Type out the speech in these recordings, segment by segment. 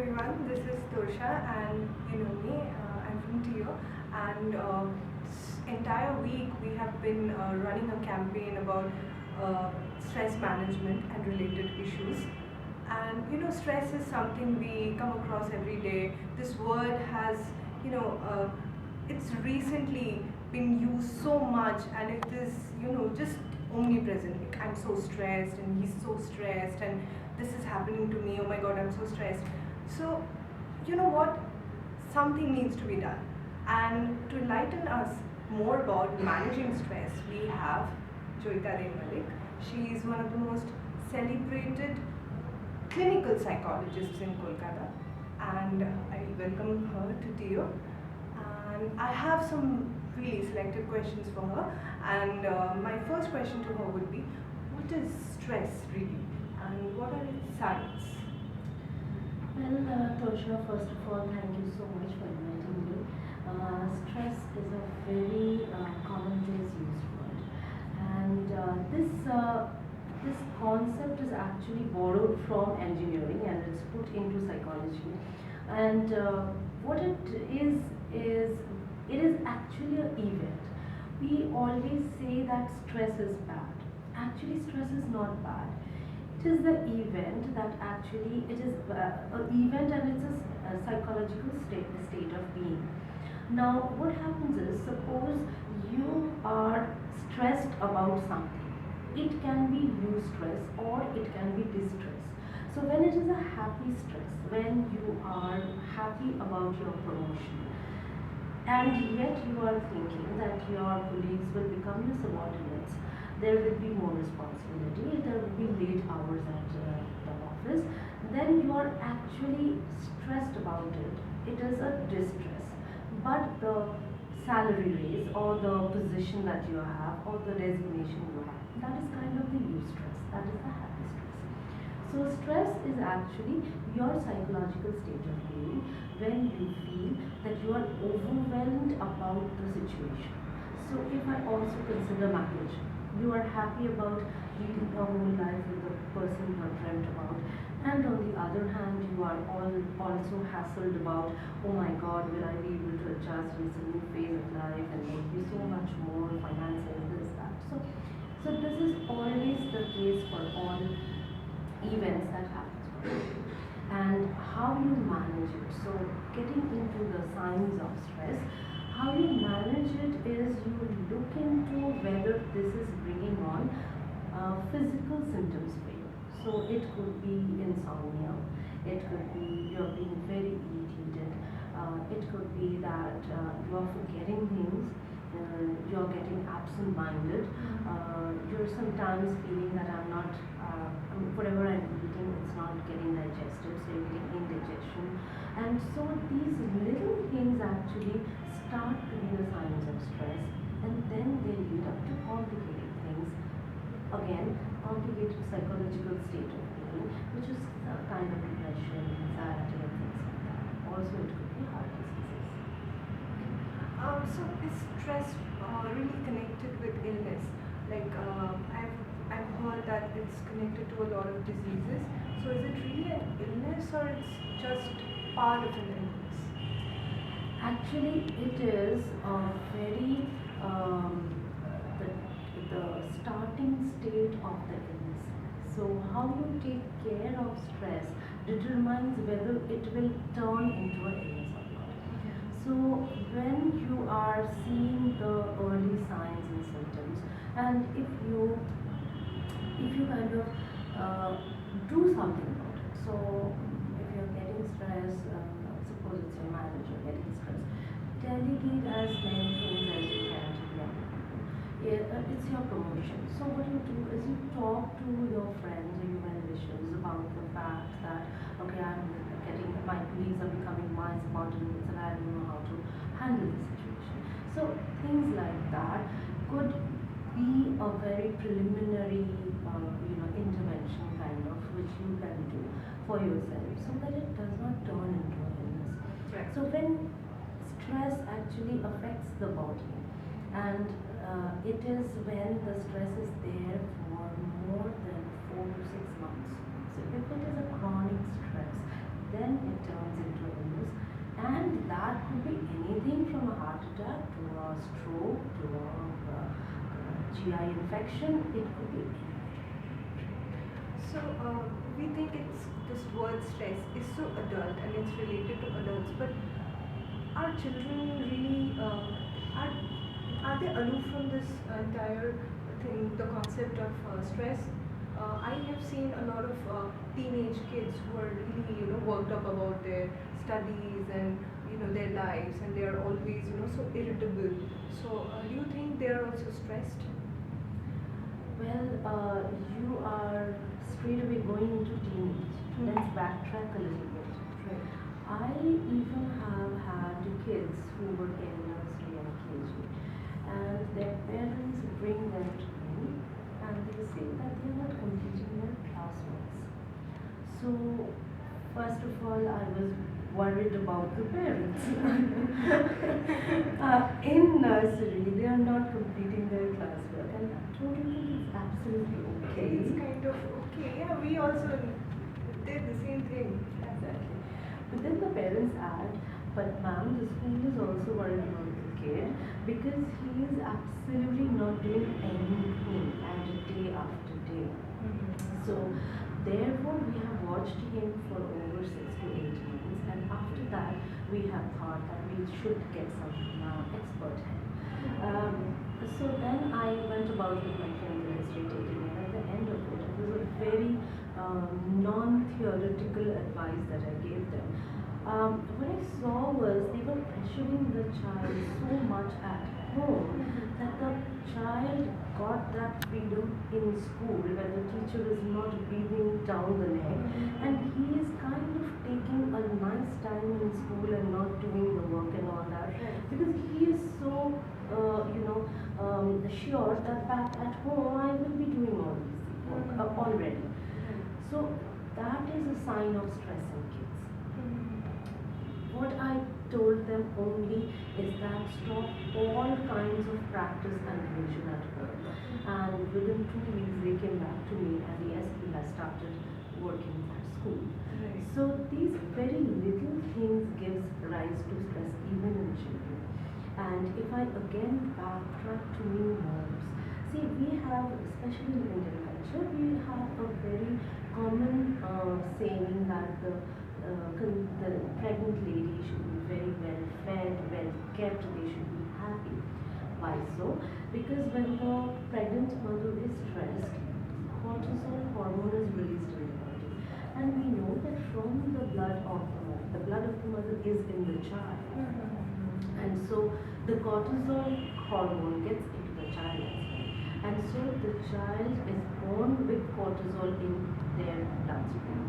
everyone, this is Torsha and you know me, I'm from Tiyo, and this entire week we have been running a campaign about stress management and related issues. And stress is something we come across every day. This word has, you know, uh, it's recently been used so much, and it is, just omnipresent. Like, I'm so stressed, and he's so stressed, and this is happening to me. Oh my God, I'm so stressed. So, you know what? Something needs to be done. And to enlighten us more about managing stress, we have Jaita De Mullick. She is one of the most celebrated clinical psychologists in Kolkata, and I welcome her to Tiyo. And I have some really selected questions for her. And my first question to her would be, what is stress really, and what are its signs? Well, Torsha, first of all, thank you so much for inviting me. Stress is a very commonplace used word, and this concept is actually borrowed from engineering and it's put into psychology. And what it is it is actually an event. We always say that stress is bad. Actually, stress is not bad. It is the event that actually it is an event, and it's a psychological state of being. Now, what happens is, suppose you are stressed about something. It can be eustress or it can be distress. So when it is a happy stress, when you are happy about your promotion, and yet you are thinking that your colleagues will become your subordinates, there will be more responsibility, there will be late hours at the office, then you are actually stressed about it. It is a distress. But the salary raise or the position that you have or the designation you have, that is kind of the eustress, that is the happy stress. So stress is actually your psychological state of being when you feel that you are overwhelmed about the situation. So if I also consider marriage, you are happy about leading a whole life with the person you have dreamt about, and on the other hand you are also hassled about, oh my God, will I be able to adjust in this new phase of life, and there will be so much more finances, this, that. So this is always the case for all events that happens for you, and how you manage it. So getting into the signs of stress, how you manage it is you look into whether this is bringing on physical symptoms for you. So it could be insomnia, it could be you're being very irritated, it could be that you're forgetting things, you're getting absent-minded, you're sometimes feeling that whatever I'm eating, it's not getting digested, so you're getting indigestion. And so these little things actually start to be the signs of stress, and then they lead up to complicated things. Again, complicated psychological state of being, which is kind of depression, anxiety, and things like that. Also, it could be heart diseases. So is stress really connected with illness? Like I've heard that it's connected to a lot of diseases. So is it really an illness, or it's just part of an illness? Actually, it is a very the starting state of the illness. So how you take care of stress determines whether it will turn into an illness or not. So when you are seeing the early signs and symptoms, and if you kind of do something about it. So if you're getting stress, suppose it's your manager getting stress, delegate as many things as you can to the other people. It's your promotion. So what you do is you talk to your friends or your well-wishers about the fact that, okay, I'm getting, my colleagues are becoming my subordinates and I don't know how to handle the situation. So things like that could be a very preliminary intervention kind of, which you can do for yourself so that it does not turn into an illness. Right. So when stress actually affects the body, and it is when the stress is there for more than 4 to 6 months. So if it is a chronic stress, then it turns to a stroke to a GI infection. It could be So we think it's this word stress is so adult and it's related to adults, but are children really are they aloof from this entire thing, the concept of stress? I have seen a lot of teenage kids who are really worked up about their studies and their lives, and they are always so irritable. So do you think they are also stressed? well. You are straight away going into teenage. Let's backtrack a little bit. Right. I even have had kids who were in nursery and KG, and their parents bring them to me and they say that they are not completing their classworks. So, first of all, I was worried about the parents. In nursery, they are not completing their classwork, and I told them that it's absolutely okay. It's kind of okay. Yeah, we also did the same thing. Exactly. But then the parents add, but ma'am, the school is also worried about the kid because he is absolutely not doing anything and day after day. So, therefore, we have watched him for over 6 to 8 months, and after that, we have thought that we should get some expert help. So then I went about with my clinical history taking, and at the end of it, it was a very non-theoretical advice that I gave them. What I saw was they were pressuring the child so much at home that the child got that freedom in school where the teacher is not breathing down the neck, and he is kind of taking a nice time in school and not doing the work and all that because he is so sure that back at home I will be doing all these work already. So that is a sign of stress in kids. What I told them only is that stop all kinds of practice and revision at home. And within 2 weeks they came back to me and yes, he has started working at school. So these very little things gives rise to stress even in children. And if I again backtrack to new norms, see we have, especially in Indian culture, we have a very common saying that the pregnant lady should be very well fed, well kept, they should be happy. Why so? Because when the pregnant mother is stressed, cortisol hormone is released in the body. And we know that from the blood of the blood of the mother is in the child. And so the cortisol hormone gets into the child as well. And so the child is born with cortisol in their bloodstream,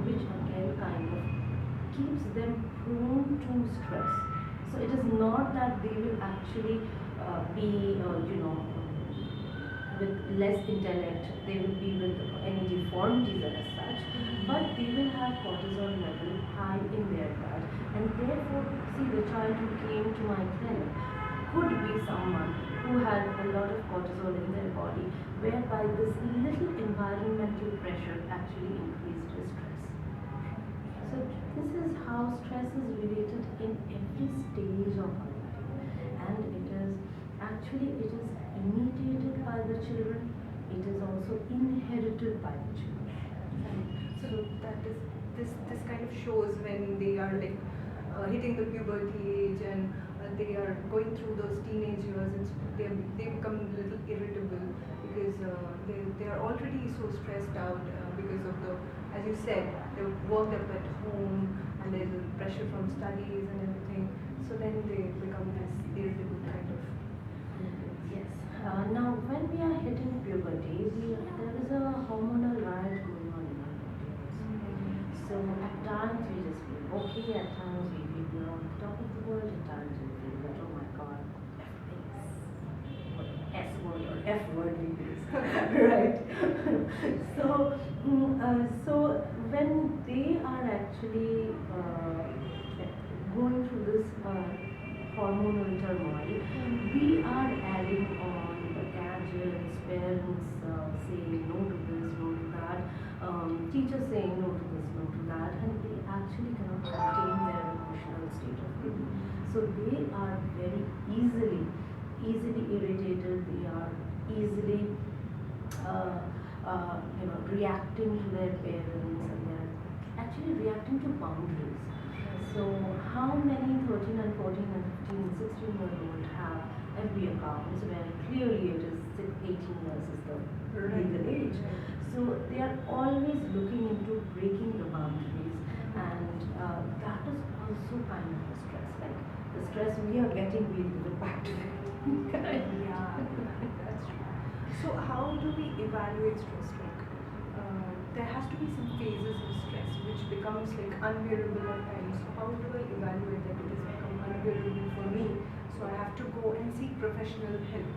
which again kind of keeps them prone to stress. So it is not that they will actually be, with less intellect, they will be with any deformities as such, but they will have cortisol level high in their blood, and therefore, see, the child who came to my clinic could be someone who had a lot of cortisol in their body, whereby this little environmental pressure actually increased his stress. So this is how stress is related in every stage of our life, and it is initiated by the children, it is also inherited by the children. So that is this kind of shows when they are like hitting the puberty age and they are going through those teenage years. They become a little irritable because they are already so stressed out because of the, as you said, they're worked up at home and there's a pressure from studies and everything. So then they become this irritable kind of. Yes. Now, when we are hitting puberty, there is a hormonal riot going on in our body also. So at times we just feel okay, at times we feel we're on the top of the world, at times we feel that, oh my god, S word or F word we use. Right? So when they are actually going through this hormonal turmoil, we are adding on the gadgets, parents saying no to this, no to that, teachers saying no to this, no to that, and they actually cannot maintain their emotional state of being. So they are very easily irritated. They are easily reacting to their parents, and they're actually reacting to boundaries. So how many 13 and 14 and 15 and 16-year-old have FB accounts where clearly it is 18 years is the legal age. So they are always looking into breaking the boundaries, and that is also kind of a stress. Like the stress we are getting, we give it back to them. Yeah, that's true. So how do we evaluate stress? Like, there has to be some phases of stress which becomes like unbearable at times. So how do I evaluate that it has become unbearable for me? So I have to go and seek professional help.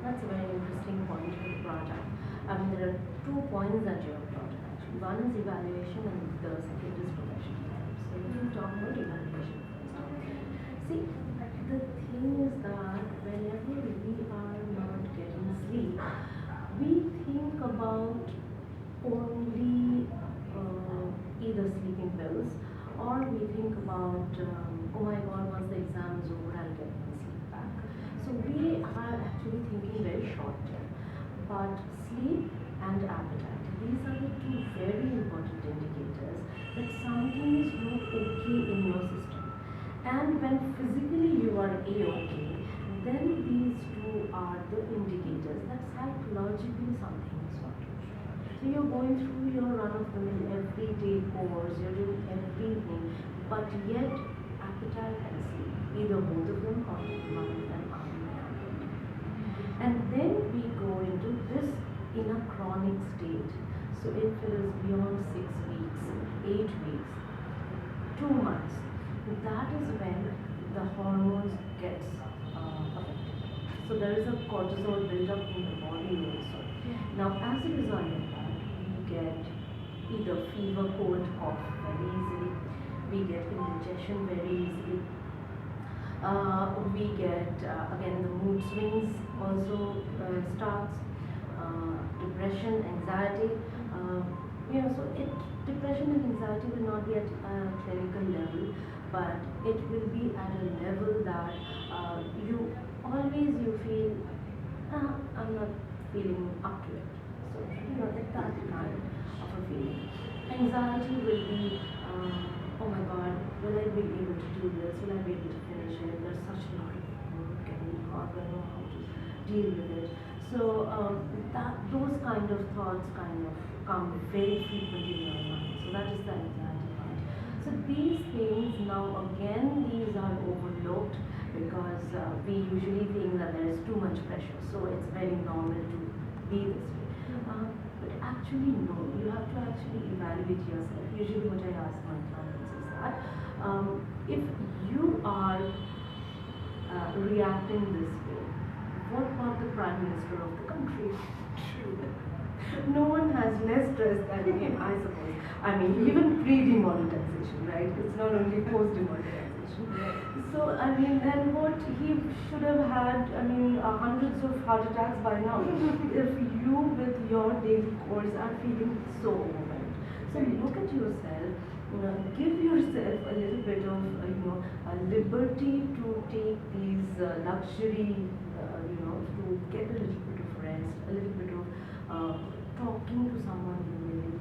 That's a very interesting point you brought up. I mean, there are 2 points that you have brought up actually. One is evaluation, and the second is professional help. So we can talk about evaluation first. See, the thing is that whenever we are not getting sleep, we think about only either sleeping pills, or we think about, oh my god, once the exam is over, I'll get my sleep back. So we are actually thinking very short term. But sleep and appetite, these are the two very important indicators that something is not okay in your system. And when physically you are A-okay, then these two are the indicators that psychologically something is not okay. So you're going through your run-of-the-mill everyday course, you're doing everything, but yet appetite and sleep, either both of them or one of them are not. And then we go into this in a chronic state. So if it is beyond 6 weeks, 8 weeks, 2 months, that is when the hormones gets affected. So there is a cortisol buildup in the body also. Now as a result of that, we get either fever, cold, cough very easily. We get indigestion very easily. We get again the mood swings also starts, depression, anxiety. So depression and anxiety will not be at a clinical level, but it will be at a level that you feel, I'm not feeling up to it. So like that kind of a feeling. Anxiety will be, oh my god, will I be able to do this? Will I be able to finish it? There's such a lot of work and I don't know how to deal with it. So those kind of thoughts kind of come very frequently in your mind. So that is the anxiety part. So these things now again, these are overlooked because we usually think that there is too much pressure. So it's very normal to be this way. But actually no, you have to actually evaluate yourself. Usually what I ask my clients is that if you are reacting this way, what about the Prime Minister of the country? No one has less stress than him, I suppose. I mean, even pre-demonetization, right? It's not only post-demonetization. So, I mean, then what he should have had, I mean, hundreds of heart attacks by now. If you, with your daily course, are feeling so overwhelmed. So, look at yourself, give yourself a little bit of, a liberty to take these luxury, to get a little bit of rest, a little bit of talking to someone you really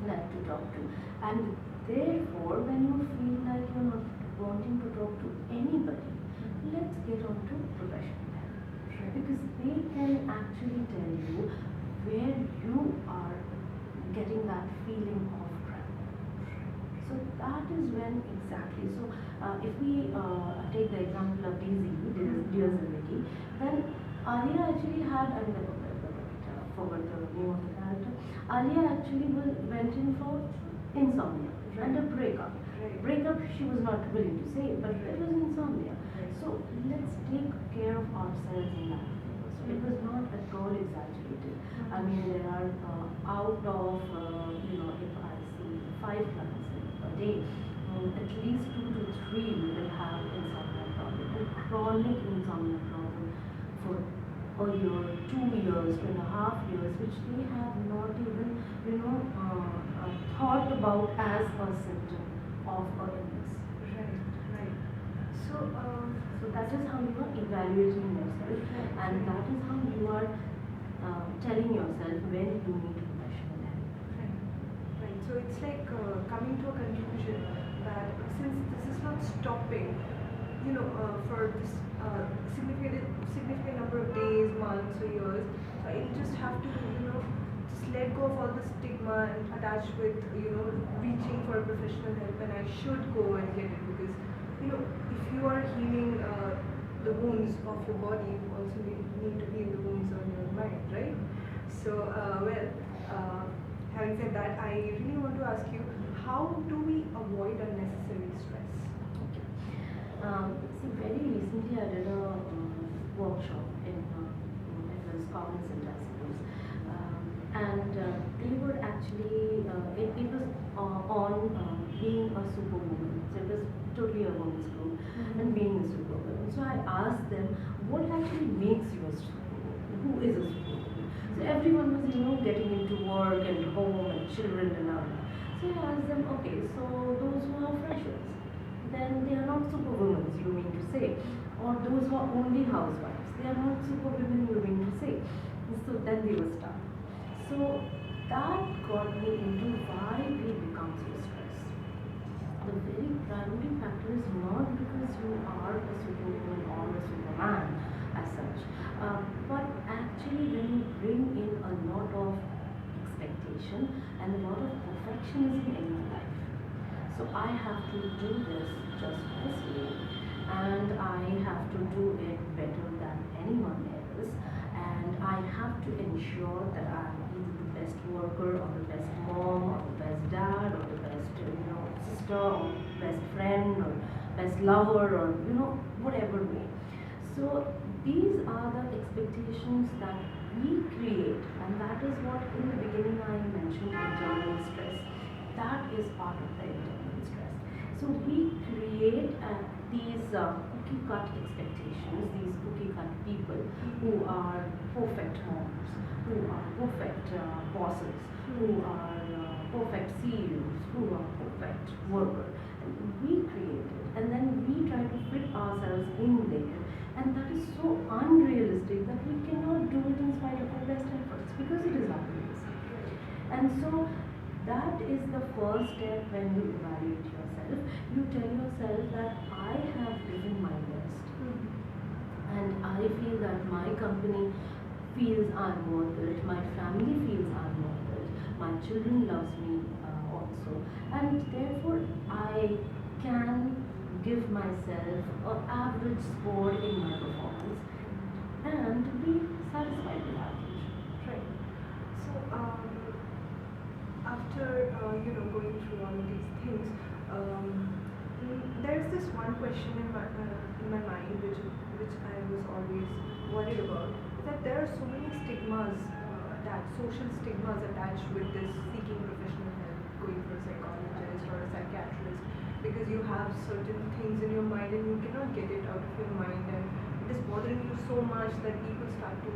like to talk to. And therefore, when you feel like you're not wanting to talk to anybody, let's get on to professional help. Because they can actually tell you where you are getting that feeling of crap. So that is when exactly. So if we take the example of Dear Zindagi, then Alia actually had, forgot the name of the character. Alia actually went in for insomnia and a breakup. Breakup she was not willing to say, but it was insomnia. So let's take care of ourselves in that. So it was not at all exaggerated. I mean, there are out of, if I see 5 clients a day, at least 2 to 3 will have insomnia problem, a chronic insomnia problem for a year, 2 years, 2.5 years, which they have not even, thought about as a symptom of an illness. Right. So that is how you are evaluating yourself, and that is how you are telling yourself when you need professional help. Right. Right. So it's like coming to a conclusion that since this is not stopping, for this significant number of days, months, or years, so I just have to, just let go of all the stigma and attach with, reaching for professional help, and I should go and get it because, if you are healing the wounds of your body, you also need to heal the wounds on your mind, right? So, having said that, I really want to ask you, how do we avoid unnecessary stress? Okay. See, very recently I did a workshop in it was cognizant, I suppose, and they were actually it was on being a superwoman. So it was totally a women's group, and being a superwoman. So I asked them, what actually makes you a superwoman? Who is a superwoman? So everyone was, getting into work and home and children and all that. So I asked them, okay, so those who are freshers, then they are not superwomen, you mean to say, or those who are only housewives, they are not superwomen, you mean to say. So then they were stuck. So that got me into why we become so stressed. The very primary factor is not because you are a superwoman or a superman as such, but actually when you bring in a lot of expectation and a lot of perfectionism in your life. So I have to do this just this way, and I have to do it better than anyone else, and I have to ensure that I'm either the best worker or the best mom or the best dad or the best sister or best friend or best lover or whatever way. So these are the expectations that we create, and that is what in the beginning I mentioned internal stress. That is part of the internal stress. So we create these cookie cut expectations, these cookie cut people who are perfect moms, who are perfect bosses, who are perfect CEOs, who are perfect workers. We create it, and then we try to fit ourselves in there, and that is so unrealistic that we cannot do it in spite of our best efforts because it is unrealistic. And so that is the first step when you evaluate yourself. You tell yourself that I have given my best, and I feel that my company feels I'm worth it, my family feels I'm worth it, my children loves me also, and therefore I can give myself an average score in my performance and be satisfied with that. Right. So, after going through all of these things, there's this one question in my mind which I was always worried about, that there are so many stigmas attached, social stigmas attached with this seeking professional help, going for a psychologist or a psychiatrist, because you have certain things in your mind and you cannot get it out of your mind, and it is bothering you so much that people start to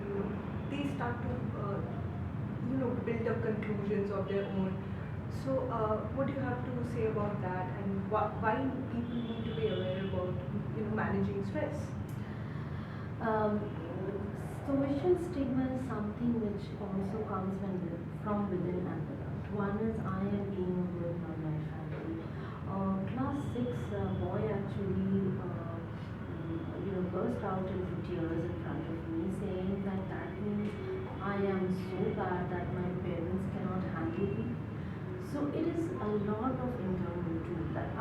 build up conclusions of their own. So what do you have to say about that, and why people need to be aware about managing stress? Social stigma is something which also comes from within and without. One is I am being a good mom, my family. Class 6 boy actually burst out into tears in front of me, saying that means I am so bad that my parents cannot handle me. So it is a lot of internal truth that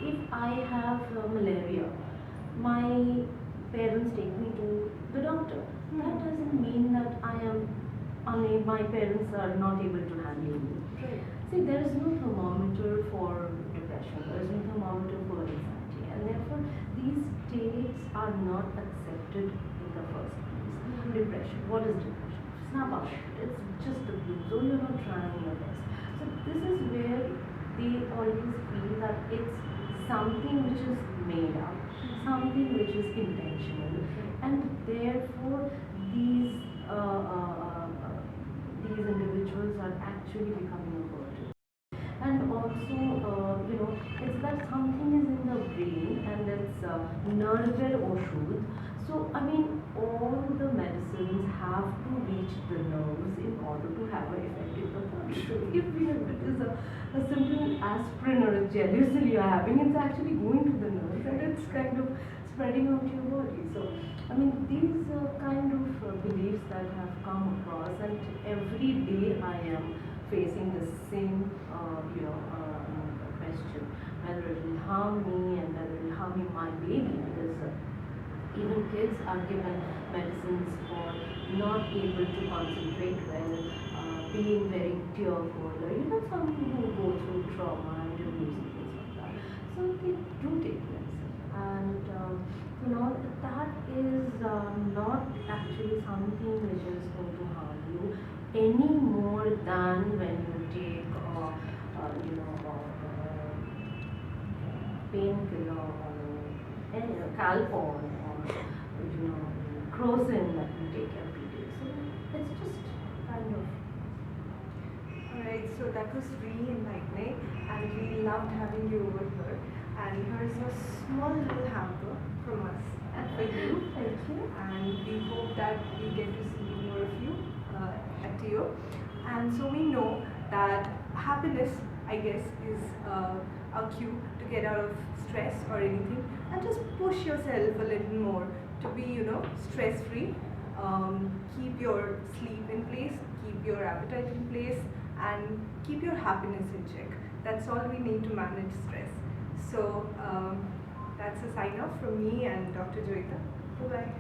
if I have malaria, my parents take me to the doctor. That doesn't mean that my parents are not able to handle me. Right. See, there is no thermometer for depression, there is no thermometer for anxiety, and therefore these states are not accepted in the first place. Depression, what is depression? Snap out of it, it's just the blues, or you're not trying your best. So this is where they always feel that it's something which is made up, something which is intentional, and therefore these individuals are actually becoming a burden. And also, it's that something is in the screen, and it's Nerve Oshud. So, I mean, all the medicines have to reach the nerves in order to have an effect in the body. So, if it is a simple aspirin or a gel you're having, it's actually going to the nerves and it's kind of spreading out your body. So, I mean, these kind of beliefs that have come across, and every day I am facing the same, question, whether it will harm me and whether it will harm my baby, because even kids are given medicines for not able to concentrate well, being very tearful, or some who go through trauma and abuse and things like that. So they do take medicine, and that is not actually something which is going to harm you any more than when you take, painkiller or Calpol or Crocin that we take every day. So it's just kind of. Alright, so that was really enlightening and we loved having you over here. And here's a small little hamper from us for you. Thank you. And we hope that we get to see more of you at Tiyo. And so we know that happiness, I guess, is a cue to get out of stress or anything, and just push yourself a little more to be, stress-free. Keep your sleep in place, keep your appetite in place, and keep your happiness in check. That's all we need to manage stress. So that's a sign off from me and Dr. Jaita. Bye-bye.